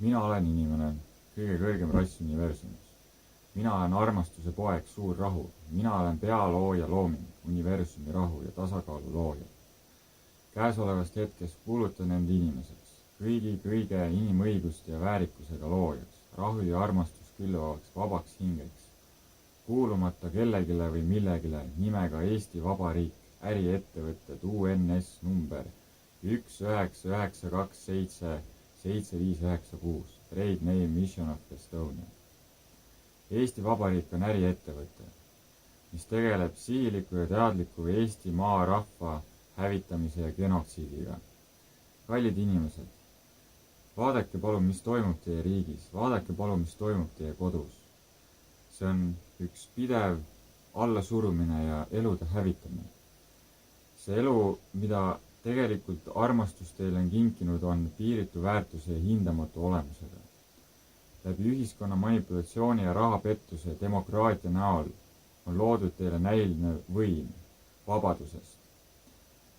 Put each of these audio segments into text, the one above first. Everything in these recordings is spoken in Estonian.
Mina olen inimene, kõige kõrgem rass universumis. Mina olen armastuse poeg, suur rahu. Mina olen pealooja looming, universumi rahu ja tasakaalu looja. Käesolevast hetkest kuulutan end inimeseks, kõige inimõiguste ja väärikusega loojaks, rahu ja armastus külvavaks vabaks hingeks, kuulumata kellegile või millegile nimega Eesti Vabariik, äriettevõtted UNS number 199277596, Trade Name Mission of Estonia. Eesti Vabariik on äriettevõte, mis tegeleb sihiliku ja teadliku Eesti maa rahva hävitamise ja genotsiidiga. Kallid inimesed, vaadake palun, mis toimub teie riigis, vaadake palun, mis toimub teie kodus. See on üks pidev allasurumine ja elude hävitamine. See elu, mida tegelikult armastus teile on kinkinud, on piiritu väärtuse ja hindamatu olemusega. Läbi ühiskonna manipulatsiooni ja rahapettuse demokraatia näol on loodud teile näiline võim vabadusest.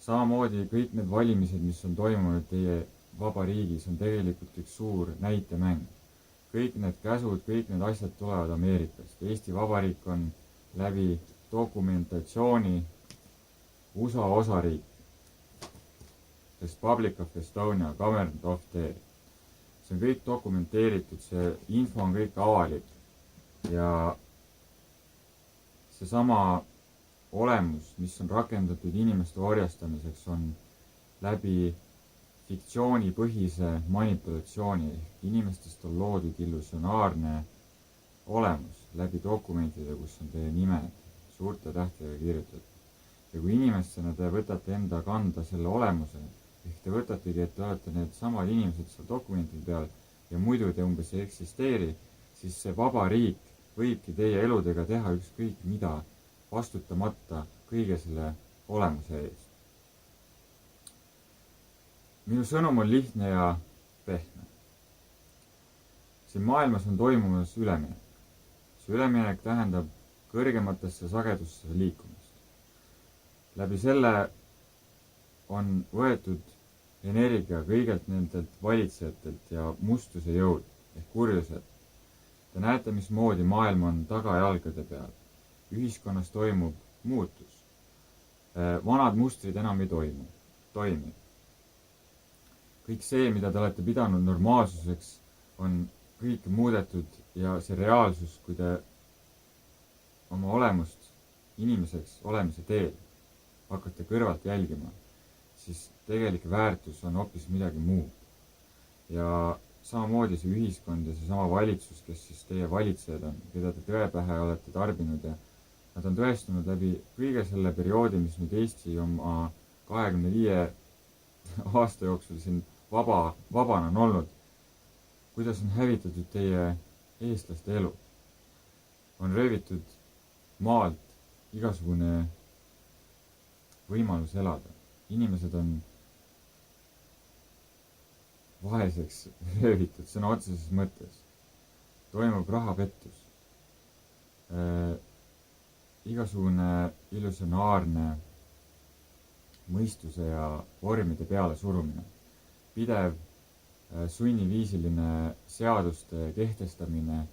Samamoodi kõik need valimised, mis on toimunud teie vabariigis, on tegelikult üks suur näitemäng. Kõik need käsud, kõik need asjad tulevad Ameerikast. Eesti Vabariik on läbi dokumentatsiooni USA osariik, Republic of Estonia, Government of the. See on kõik dokumenteeritud, see info on kõik avalik ja seesama olemus, mis on rakendatud inimeste orjastamiseks, on läbi fiktsioonipõhise manipulatsiooni. Inimestest on loodud illusionaarne olemus läbi dokumentide, kus on teie nimed suurte tähtedega kirjutatud. Ja kui inimestena te võtate enda kanda selle olemuse, ehk te võtategi, et te olete need samad inimesed seal dokumentide peal ja muidu te umbes ei eksisteeri, siis see vaba riik võibki teie eludega teha ükskõik mida, vastutamata kõige selle olemuse eest. Minu sõnum on lihtne ja pehme. Siin maailmas on toimumas üleminek. See üleminek tähendab kõrgematesse sagedustesse liikumist. Läbi selle on võetud energia kõigelt nendelt valitsejatelt ja mustuse jõud ehk kurjused. Te näete, mismoodi maailm on tagajalgade peal. Ühiskonnas toimub muutus. Vanad mustrid enam ei toimi. Kõik see, mida te olete pidanud normaalsuseks, on kõik muudetud ja see reaalsus, kui te oma olemust inimeseks olemise teel hakkate kõrvalt jälgima, siis tegelik väärtus on hoopis midagi muud. Ja samamoodi see ühiskond ja seesama valitsus, kes siis teie valitsejad on, keda te tõepähe olete tarbinud ja nad on tõestanud läbi kõige selle perioodi, mis nüüd Eesti oma 25 aasta jooksul siin vabana on olnud, kuidas on hävitatud teie eestlaste elu. On röövitud maalt igasugune võimalus elada. Inimesed on vaeseks röövitud sõna otseses mõttes. Toimub rahapettus. Igasugune illusionaarne mõistuse ja vormide peale surumine. Pidev sunniviisiline seaduste kehtestamine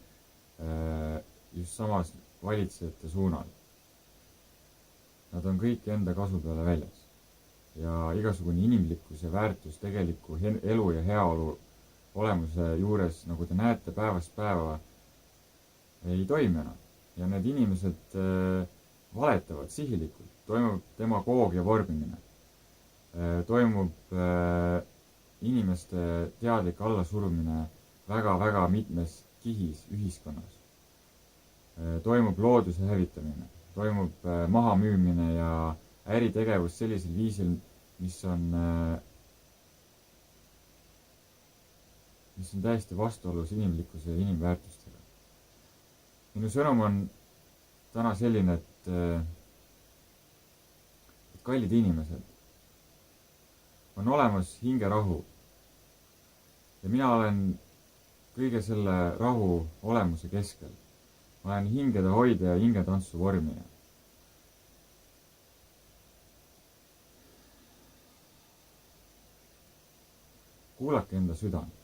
just samas valitsejate suunal. Nad on kõik enda kasu peale väljas. Ja igasugune inimlikkus ja väärtus tegeliku elu ja heaolu olemuse juures, nagu te näete päevast päeva, ei toimi enam. Ja need inimesed valetavad sihilikult. Toimub demagoogia vormimine. Toimub inimeste teadlik allasurumine väga-väga mitmes kihis ühiskonnas. Toimub looduse hävitamine. Toimub mahamüümine ja äritegevus sellisel viisil, mis on täiesti vastuolus inimlikkuse ja inimväärtustega. Minu sõnum on täna selline, et kallid inimesed, on olemas hingerahu. Ja mina olen kõige selle rahu olemuse keskel. Ma olen hingede hoidja ja hingetantsu vormija. Kuulake enda südant.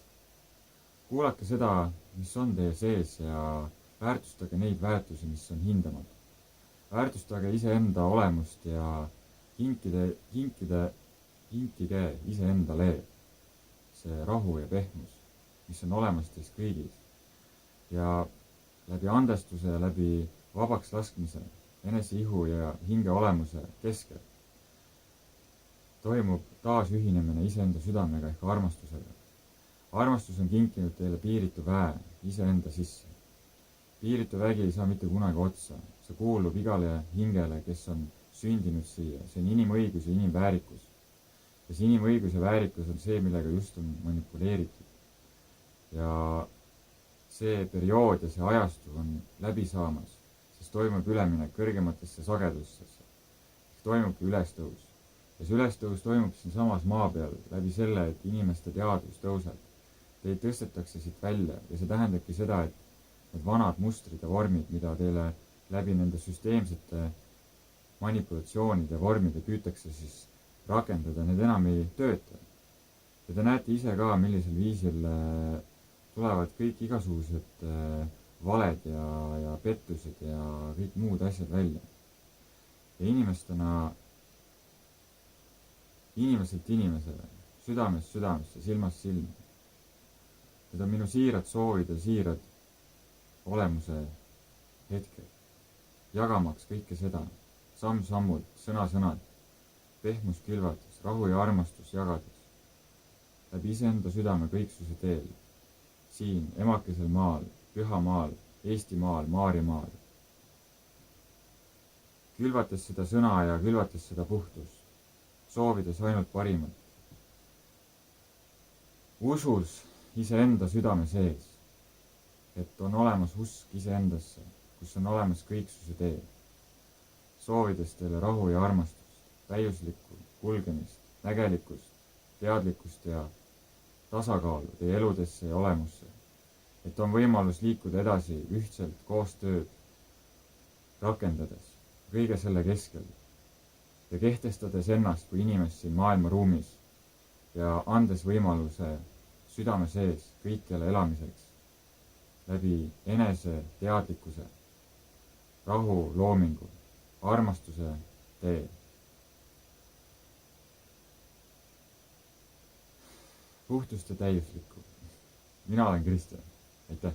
kuulake seda, mis on teie sees ja väärtustage neid väärtusi, mis on hindamatud. Väärtustage iseenda olemust ja kinkige iseendale see rahu ja pehmus, mis on olemas teis kõigis. Ja läbi andestuse ja läbi vabaks laskmise, eneseihu ja hinge olemuse keskel toimub taasühinemine iseenda südamega ehk armastusega. Armastus on kinkinud teile piiritu väe iseenda sisse. Piiritu vägi ei saa mitte kunagi otsa. See kuulub igale hingele, kes on sündinud siia. See on inimõigus ja inimväärikus. Ja see inimõigus ja väärikus on see, millega just on manipuleeritud. Ja see periood ja see ajastu on läbi saamas, sest toimub üleminek kõrgematesse sagedustesse. Toimubki ülestõus. Ja see ülestõus toimub siin samas maa peal läbi selle, et inimeste teadvus tõuseb. Teid tõstetakse siit välja ja see tähendabki seda, et need vanad mustrid ja vormid, mida teile läbi nende süsteemsete manipulatsioonide vormide püütakse siis rakendada, need enam ei tööta. Ja te näete ise ka, millisel viisil tulevad kõik igasugused valed ja pettused ja kõik muud asjad välja. Ja inimeselt inimesele, südamest südamesse, silmast silma. Need on minu siirad soovid ja siirad olemuse hetked, jagamaks kõike seda, samm-sammult, sõna-sõnad, pehmus külvates, rahu ja armastus jagades, läbi iseenda südame kõiksuse teel, siin, emakesel maal, pühamaal, Eestimaal, Maarjamaal. Külvates seda sõna ja külvates seda puhtust, soovides ainult parimat. Usus iseenda südame sees, et on olemas usk iseendasse, kus on olemas kõiksuse tee. Soovides teile rahu ja armastust, täiuslikku kulgemist, nägelikkust, teadlikkust ja tasakaalu teie eludesse ja olemusse. Et on võimalus liikuda edasi ühtselt koostööd rakendades kõige selle keskel ja kehtestades ennast kui inimest siin maailma ruumis ja andes võimaluse südame sees kõikjale elamiseks läbi enese teadlikkuse, rahu loomingu, armastuse tee. Puhtust ja täiuslikku. Mina olen Kristjan. Aitäh!